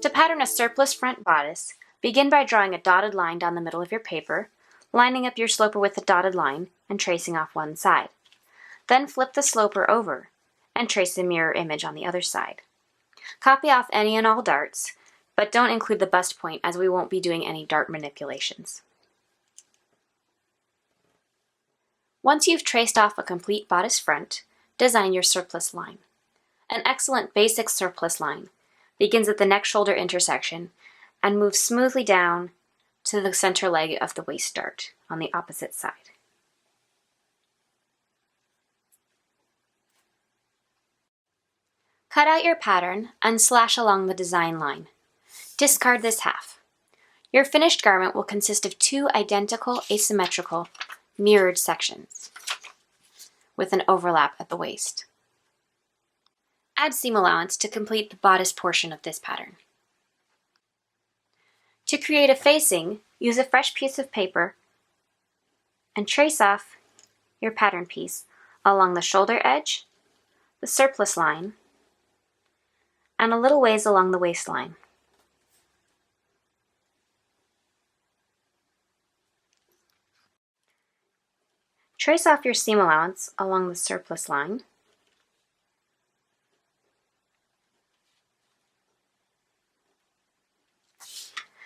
To pattern a surplice front bodice, begin by drawing a dotted line down the middle of your paper, lining up your sloper with the dotted line and tracing off one side. Then flip the sloper over and trace a mirror image on the other side. Copy off any and all darts, but don't include the bust point as we won't be doing any dart manipulations. Once you've traced off a complete bodice front, design your surplice line. An excellent basic surplice line begins at the neck-shoulder intersection and moves smoothly down to the center leg of the waist dart on the opposite side. Cut out your pattern and slash along the design line. Discard this half. Your finished garment will consist of two identical asymmetrical mirrored sections with an overlap at the waist. Add seam allowance to complete the bodice portion of this pattern. To create a facing, use a fresh piece of paper and trace off your pattern piece along the shoulder edge, the surplice line, and a little ways along the waistline. Trace off your seam allowance along the surplice line.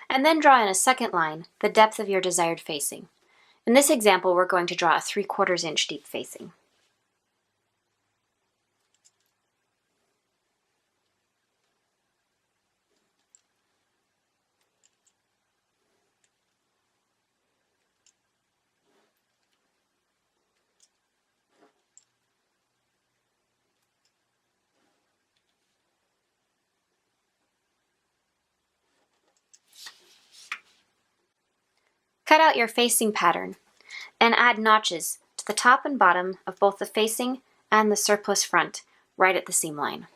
And then draw in a second line the depth of your desired facing. In this example, we're going to draw a 3/4 inch deep facing. Cut out your facing pattern and add notches to the top and bottom of both the facing and the surplice front right at the seam line.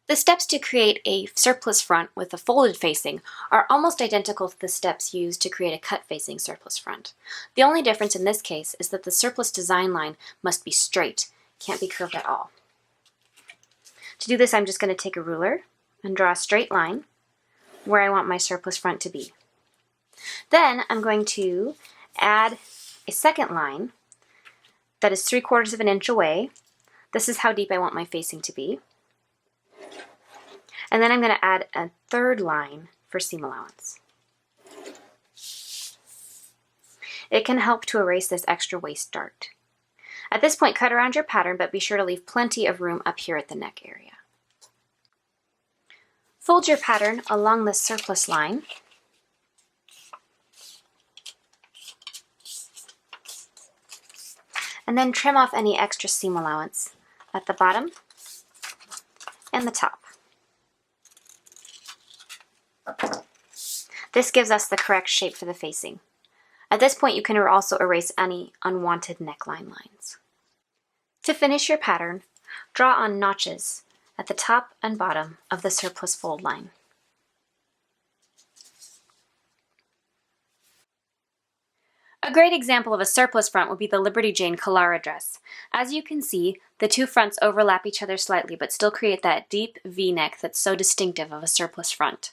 The steps to create a surplice front with a folded facing are almost identical to the steps used to create a cut facing surplice front. The only difference in this case is that the surplice design line must be straight, can't be curved at all. To do this, I'm just going to take a ruler and draw a straight line where I want my surplice front to be. Then I'm going to add a second line that is 3/4 of an inch away. This is how deep I want my facing to be. And then I'm going to add a third line for seam allowance. It can help to erase this extra waist dart. At this point, cut around your pattern, but be sure to leave plenty of room up here at the neck area. Fold your pattern along the surplice line. And then trim off any extra seam allowance at the bottom and the top. This gives us the correct shape for the facing. At this point, you can also erase any unwanted neckline lines. To finish your pattern, draw on notches at the top and bottom of the surplice fold line. A great example of a surplice front would be the Liberty Jane Calara dress. As you can see, the two fronts overlap each other slightly but still create that deep V-neck that's so distinctive of a surplice front.